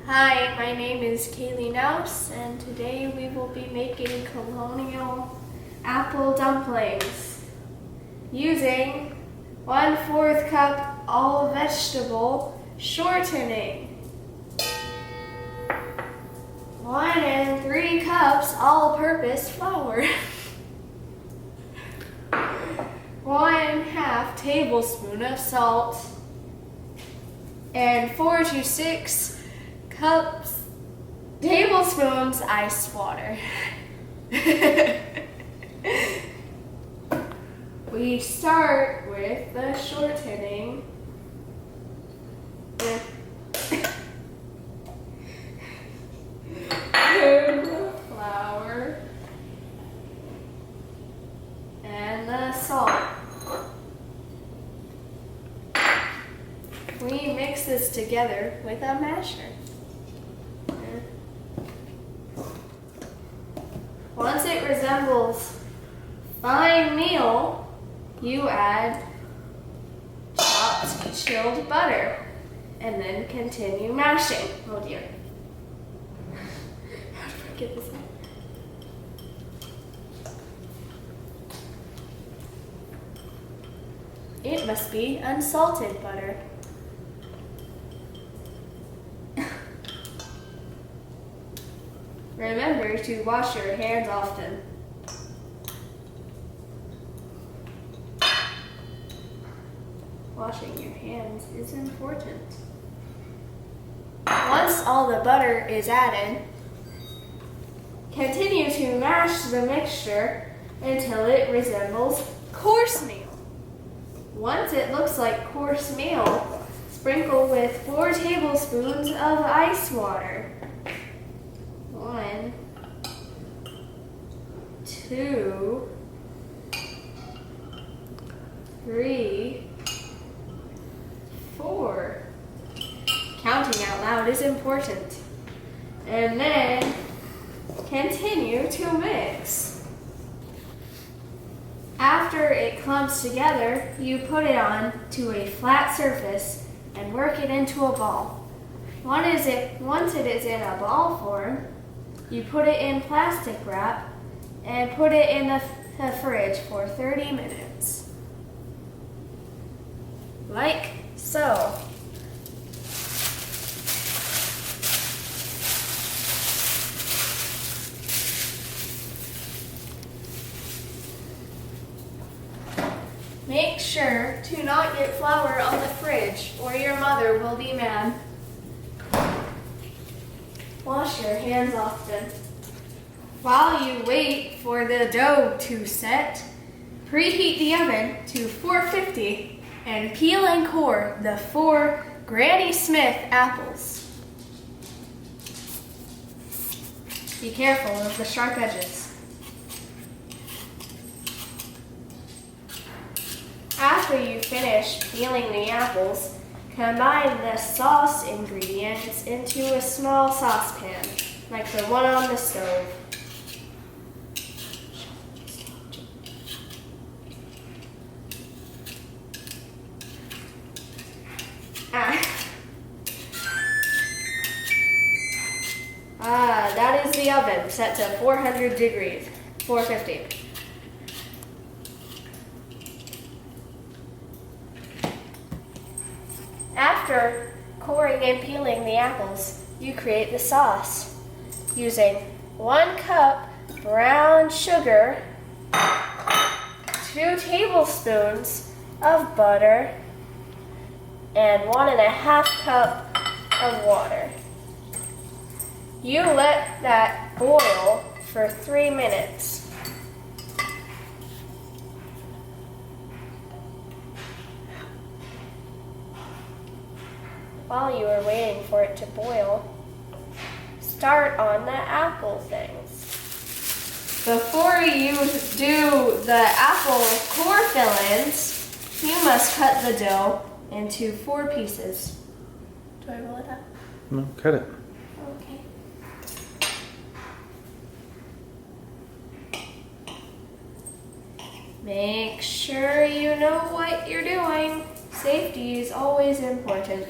Hi, my name is Kaylee Knous, and today we will be making Colonial Apple Dumplings using 1/4 cup all vegetable shortening, 1 3 cups all-purpose flour, 1/2 tablespoon of salt, and 4 to 6 tablespoons ice water. We start with the shortening. And the flour and the salt. We mix this together with a masher. Once it resembles fine meal, you add chopped chilled butter and then continue mashing. Oh dear. How do I get this out? It must be unsalted butter. Remember to wash your hands often. Washing your hands is important. Once all the butter is added, continue to mash the mixture until it resembles coarse meal. Once it looks like coarse meal, sprinkle with 4 tablespoons of ice water. 1, 2, 3, 4. Counting out loud is important. And then continue to mix. After it clumps together, you put it on to a flat surface and work it into a ball. Once it is in a ball form, you put it in plastic wrap and put it in the fridge for 30 minutes. Like so. Make sure to not get flour on the fridge or your mother will be mad. Wash your hands often. While you wait for the dough to set, preheat the oven to 450 and peel and core the 4 Granny Smith apples. Be careful of the sharp edges. After you finish peeling the apples, combine the sauce ingredients into a small saucepan, like the one on the stove. That is the oven set to 400 degrees, 450. After coring and peeling the apples, you create the sauce using 1 cup brown sugar, 2 tablespoons of butter, and 1 1/2 cup of water. You let that boil for 3 minutes. While you are waiting for it to boil, start on the apple things. Before you do the apple core fill-ins, you must cut the dough into 4 pieces. Do I roll it up? No, cut it. Okay. Make sure you know what you're doing. Safety is always important.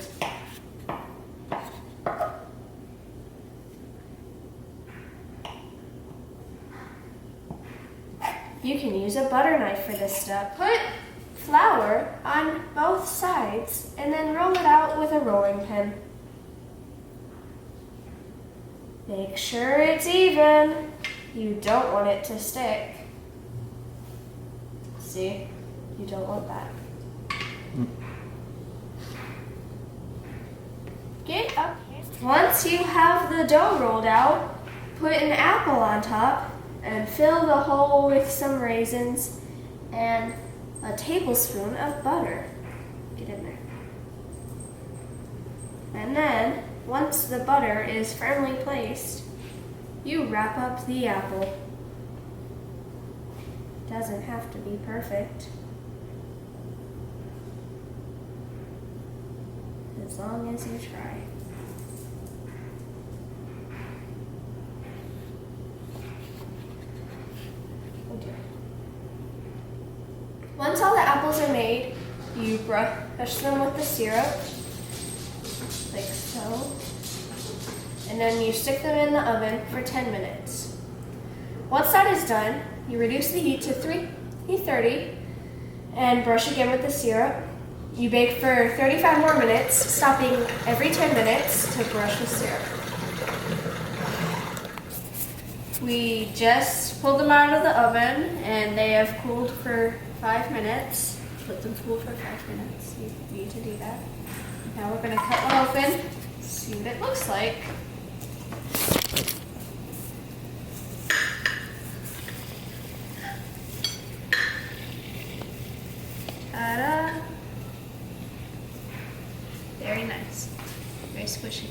You can use a butter knife for this step. Put flour on both sides and then roll it out with a rolling pin. Make sure it's even. You don't want it to stick. See? You don't want that. Get up. Once you have the dough rolled out, put an apple on top and fill the hole with some raisins and a tablespoon of butter. Get in there. And then, once the butter is firmly placed, you wrap up the apple. Doesn't have to be perfect. As long as you try. Oh dear. Once all the apples are made, you brush them with the syrup, like so. And then you stick them in the oven for 10 minutes. Once that is done, you reduce the heat to 330 and brush again with the syrup. You bake for 35 more minutes, stopping every 10 minutes to brush with syrup. We just pulled them out of the oven and they have cooled for 5 minutes. Let them cool for 5 minutes. You need to do that. Now we're going to cut one open, see what it looks like. Ta-da! Very nice. Very squishy.